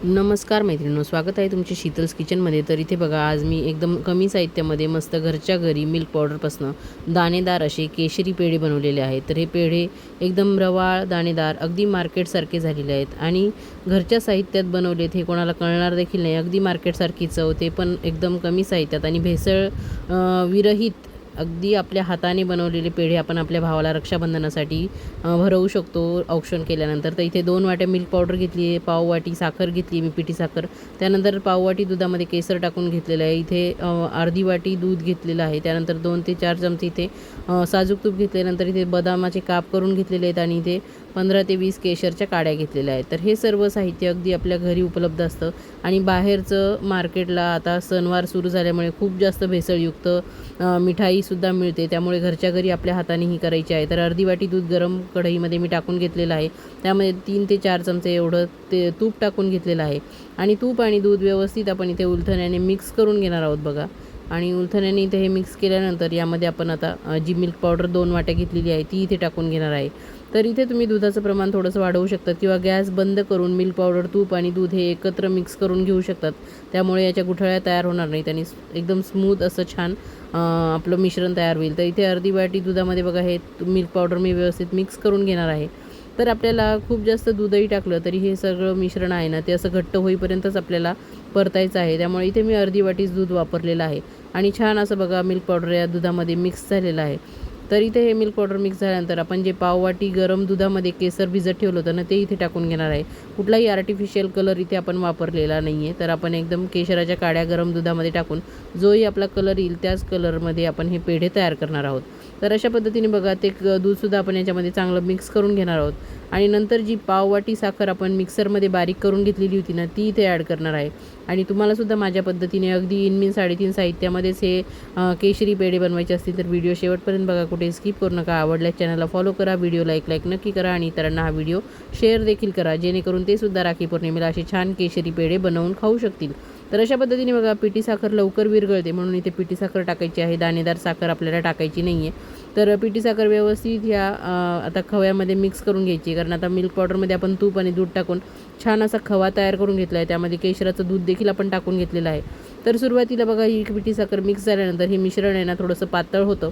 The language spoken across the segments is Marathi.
नमस्कार मैत्रिणींनो, स्वागत आहे तुमचे शीतल्स किचनमध्ये. तर इथे बघा, आज मी एकदम कमी साहित्यामध्ये मस्त घरच्या घरी मिल्क पावडरपासून दाणेदार असे केशरी पेढे बनवलेले आहेत. तर हे पेढे एकदम रवाळ, दाणेदार, अगदी मार्केटसारखे झालेले आहेत आणि घरच्या साहित्यात बनवलेत. हे कोणाला कळणार देखील नाही. अगदी मार्केटसारखी चव, ते पण एकदम कमी साहित्यात आणि भेसळ विरहित. अगदी आपल्या हाताने बनवलेले पेढे आपण आपल्या भावाला रक्षाबंधनासाठी भरवू शकतो औक्षण केल्यानंतर. तर इथे 2 वाट्या मिल्क पावडर घेतली आहे, पाव वाटी साखर घेतली मी, पिठी साखर. त्यानंतर पाव वाटी दुधामध्ये केसर टाकून घेतलेलं आहे. इथे अर्धी वाटी दूध घेतलेलं आहे. त्यानंतर 2 ते 4 चमचे इथे साजूक तूप घेतल्यानंतर इथे बदामाचे काप करून घेतलेले आहेत आणि इथे 15 ते 20 केशरच्या काड्या घेतलेल्या आहेत. तर हे सर्व साहित्य अगदी आपल्या घरी उपलब्ध असतं आणि बाहेरचं मार्केटला आता सणवार सुरू झाल्यामुळे खूप जास्त भेसळयुक्त मिठाईसुद्धा मिळते. त्यामुळे घरच्या घरी आपल्या हाताने ही करायची आहे. तर अर्धी वाटी दूध गरम कढईमध्ये मी टाकून घेतलेलं आहे. त्यामध्ये 3 ते 4 चमचे एवढं ते तूप टाकून घेतलेलं आहे आणि तूप आणि दूध व्यवस्थित आपण इथे उलथण्याने मिक्स करून घेणार आहोत बघा. आणि उलथण्याने इथे हे मिक्स केल्यानंतर यामध्ये आपण आता जी मिल्क पावडर 2 वाट्या घेतलेली आहे ती इथे टाकून घेणार आहे. तर इथे तुम्ही दुधाचं प्रमाण थोडंसं वाढवू शकतात किंवा गॅस बंद करून मिल्क पावडर, तूप आणि दूध हे एकत्र मिक्स करून घेऊ शकतात. त्यामुळे याच्या गुठळ्या तयार होणार नाहीत आणि एकदम स्मूथ असं छान आपलं मिश्रण तयार होईल. तर इथे अर्धी वाटी दुधामध्ये बघा हे मिल्क पावडर मी व्यवस्थित मिक्स करून घेणार आहे. तर आपल्याला खूप जास्त दूधही टाकलं तरी हे सगळं मिश्रण आहे ना, ते असं घट्ट होईपर्यंतच आपल्याला परतायचं आहे. त्यामुळे इथे मी अर्धी वाटीच दूध वापरलेलं आहे आणि छान असं बघा मिल्क पावडर या दुधामध्ये मिक्स झालेलं आहे. तर इथे हे मिल्क पावडर मिक्स झाल्यानंतर आपण जे पाववाटी गरम दुधामध्ये केसर भिजत ठेवलं होतं ना, ते इथे टाकून घेणार आहे. कुठलाही आर्टिफिशियल कलर इथे आपण वापरलेला नाही आहे. तर आपण एकदम केशराच्या काड्या गरम दुधामध्ये टाकून जोही आपला कलर येईल त्याच कलरमध्ये आपण हे पेढे तयार करणार आहोत. तर अशा पद्धतीने बघा ते दूधसुद्धा आपण याच्यामध्ये चांगलं मिक्स करून घेणार आहोत आणि नंतर जी पाववाटी साखर आपण मिक्सरमध्ये बारीक करून घेतलेली होती ना, ती इथे ॲड करणार आहे. आणि तुम्हालासुद्धा माझ्या पद्धतीने अगदी 3.5 साहित्यामध्येच हे केशरी पेढे बनवायचे असतील तर व्हिडिओ शेवटपर्यंत बघा, कुठे स्किप करू नका. आवडल्यास चॅनलला फॉलो करा, व्हिडिओ लाईक नक्की करा आणि इतरांना हा व्हिडिओ शेअर देखील करा, जेणेकरून ते सुद्धा राखी पौर्णिमेला असे छान केशरी पेढे बनवून खाऊ शकतील. तर अशा पद्धतीने बघा पिठी साखर लवकर विरघळते म्हणून इथे पिठी साखर टाकायची आहे, दाणेदार साखर आपल्याला टाकायची नाही आहे. तर पिठी साखर व्यवस्थित ह्या आता खव्यामध्ये मिक्स करून घ्यायची, कारण आता मिल्क पावडरमध्ये आपण तूप आणि दूध टाकून छान असा खवा तयार करून घेतला आहे. त्यामध्ये केशराचं दूध देखील आपण टाकून घेतलेलं आहे. तर सुरुवातीला बघा ही पिठी साखर मिक्स झाल्यानंतर हे मिश्रण आहे ना थोडंसं पातळ होतं.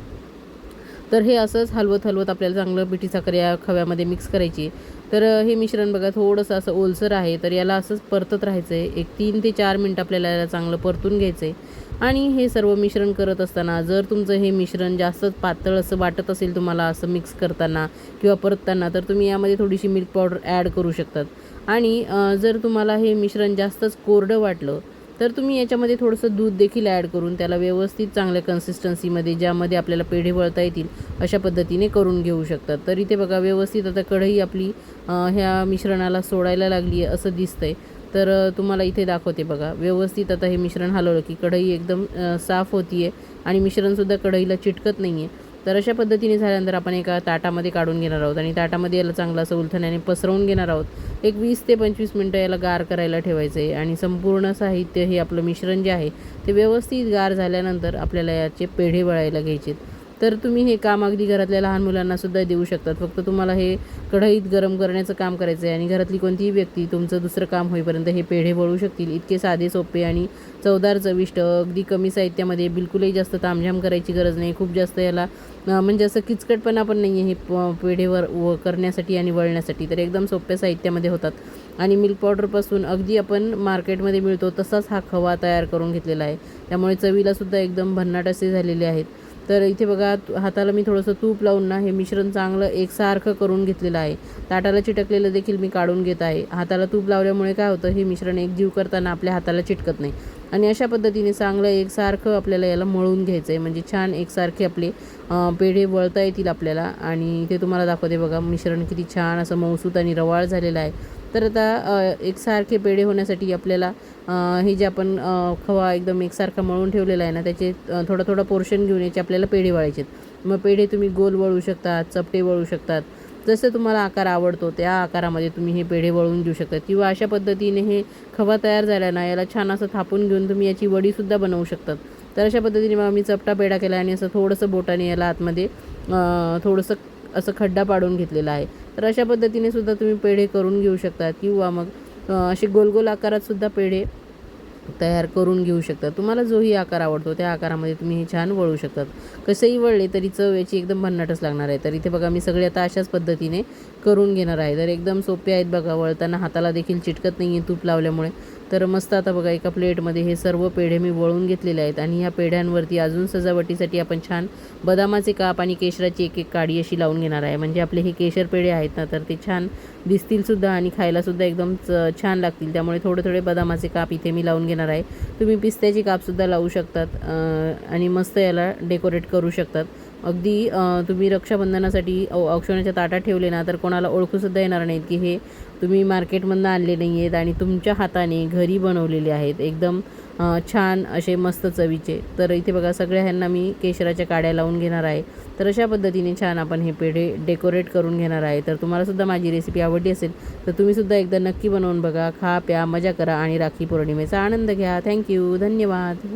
तर हे असंच हलवत आपल्याला चांगलं पिठी साखर या खव्यामध्ये मिक्स करायची. तर हे मिश्रण बघा थोडंसं असं ओलसर आहे, तर याला असंच परतत राहायचं आहे. एक 3 ते 4 मिनटं आपल्याला याला चांगलं परतून घ्यायचं आहे. आणि हे सर्व मिश्रण करत असताना जर तुमचं हे मिश्रण जास्तच पातळ असं वाटत असेल तुम्हाला असं मिक्स करताना किंवा परतताना, तर तुम्ही यामध्ये थोडीशी मिल्क पावडर ॲड करू शकतात. आणि जर तुम्हाला हे मिश्रण जास्तच कोरडं वाटलं तर तुम्ही याच्यामध्ये थोडंसं दूध देखील ॲड करून त्याला व्यवस्थित चांगल्या कन्सिस्टन्सीमध्ये, ज्यामध्ये आपल्याला पेढे वळता येतील अशा पद्धतीने करून घेऊ शकतात. तर इथे बघा व्यवस्थित आता कढई आपली ह्या मिश्रणाला सोडायला लागली आहे असं दिसतंय. तर तुम्हाला इथे दाखवते बघा, व्यवस्थित आता हे मिश्रण हलवलं की कढई एकदम साफ होती आहे आणि मिश्रणसुद्धा कढईला चिटकत नाही आहे. तर अशा पद्धतीने झाल्यानंतर आपण एका ताटामध्ये काढून घेणार आहोत आणि ताटामध्ये याला चांगलं असं उलथण्याने पसरवून घेणार आहोत. एक 20 ते 25 मिनटं याला गार करायला ठेवायचं आहे आणि संपूर्ण साहित्य हे आपलं मिश्रण जे आहे ते व्यवस्थित गार झाल्यानंतर आपल्याला याचे पेढे वळायला घ्यायचे. तर तुम्ही हे काम अगदी घरातल्या लहान मुलांनासुद्धा देऊ शकतात. फक्त तुम्हाला हे कढईत गरम करण्याचं काम करायचं आहे आणि घरातली कोणतीही व्यक्ती तुमचं दुसरं काम होईपर्यंत हे पेढे वळू शकतील. इतके साधे, सोपे आणि चवदार, चविष्ट, अगदी कमी साहित्यामध्ये, बिलकुलही जास्त तामझाम करायची गरज नाही. खूप जास्त याला म्हणजे असं किचकटपणा पण नाही आहे हे पेढेवर करण्यासाठी आणि वळण्यासाठी. तर एकदम सोप्या साहित्यामध्ये होतात आणि मिल्क पावडरपासून अगदी आपण मार्केटमध्ये मिळतो तसाच हा खवा तयार करून घेतलेला आहे. त्यामुळे चवीलासुद्धा एकदम भन्नाट असे झालेले आहेत. तर इथे बघा हाताला मी थोडंसं तूप लावून ना हे मिश्रण चांगलं एकसारखं करून घेतलेलं आहे. ताटाला चिटकलेलं देखील मी काढून घेत आहे. हाताला तूप लावल्यामुळे काय होतं, हे मिश्रण एकजीव करताना आपल्या हाताला चिटकत नाही आणि अशा पद्धतीने चांगलं एकसारखं आपल्याला याला मळून घ्यायचं आहे, म्हणजे छान एकसारखे आपले पेढे वळता येतील आपल्याला. आणि इथे तुम्हाला दाखवते बघा मिश्रण किती छान असं मऊसूत आणि रवाळ झालेलं आहे. तर आता एकसारखे पेढे होण्यासाठी आपल्याला हे जे आपण खवा एकदम एकसारखा मळून ठेवलेला आहे ना, त्याचे थोडं पोर्शन घेऊन याचे आपल्याला पेढे वळायचे आहेत. मग पेढे तुम्ही गोल वळू शकतात, चपटे वळू शकतात, जसं तुम्हाला आकार आवडतो त्या आकारामध्ये तुम्ही हे पेढे वळून घेऊ शकता. किंवा अशा पद्धतीने हे खवा तयार झाला ना, याला छान असं थापून घेऊन तुम्ही याची वडीसुद्धा बनवू शकतात. तर अशा पद्धतीने मग मी चपटा पेढा केला आणि असं थोडंसं बोटाने याला आतमध्ये थोडंसं खड्डा पाडून घेतलेला आहे. तर अशा पद्धतीने सुद्धा तुम्ही पेढे करून घेऊ शकता. किंवा मग असे गोल गोल आकारातसुद्धा पेढे तयार करून घेऊ शकता. तुम्हाला जोही आकार आवडतो त्या आकारामध्ये तुम्ही हे छान वळू शकतात. कसंही वळले तरी चव याची एकदम भन्नाटच लागणार आहे. तर इथे बघा मी सगळे आता अशाच पद्धतीने करून घेणार आहे. तर एकदम सोपे आहेत बघा, वळताना हाताला देखील चिटकत नाही आहे तूप लावल्यामुळे. तर मस्त आता बघा एका प्लेटमध्ये हे सर्व पेढे मी वळून घेतलेले आहेत आणि ह्या पेढ्यांवरती अजून सजावटीसाठी आपण छान बदामाचे काप आणि केशराची एक एक काडी अशी लावून घेणार आहे. म्हणजे आपले हे केशर पेढे आहेत ना, तर ते छान दिसतीलसुद्धा आणि खायलासुद्धा एकदम छान लागतील. त्यामुळे थोडे थोडे बदामाचे काप इथे मी लावून घेणार आहे. तुम्ही पिस्त्याचे कापसुद्धा लावू शकतात आणि मस्त याला डेकोरेट करू शकतात. अगदी तुम्ही रक्षाबंधनासाठी औक्षणाच्या ताटात ठेवले ना, तर कोणाला ओळखूसुद्धा येणार नाहीत की हे तुम्ही मार्केटमधून आणले नाही आहेत आणि तुमच्या हाताने घरी बनवलेले आहेत. एकदम छान असे मस्त चवीचे. तर इथे बघा सगळ्या ह्यांना मी केशराच्या काड्या लावून घेणार आहे. तर अशा पद्धतीने छान आपण हे पेढे डेकोरेट करून घेणार आहे. तर तुम्हालासुद्धा माझी रेसिपी आवडली असेल तर तुम्हीसुद्धा एकदा नक्की बनवून बघा. खा, प्या, मजा करा आणि राखी पौर्णिमेचा आनंद घ्या. थँक्यू, धन्यवाद.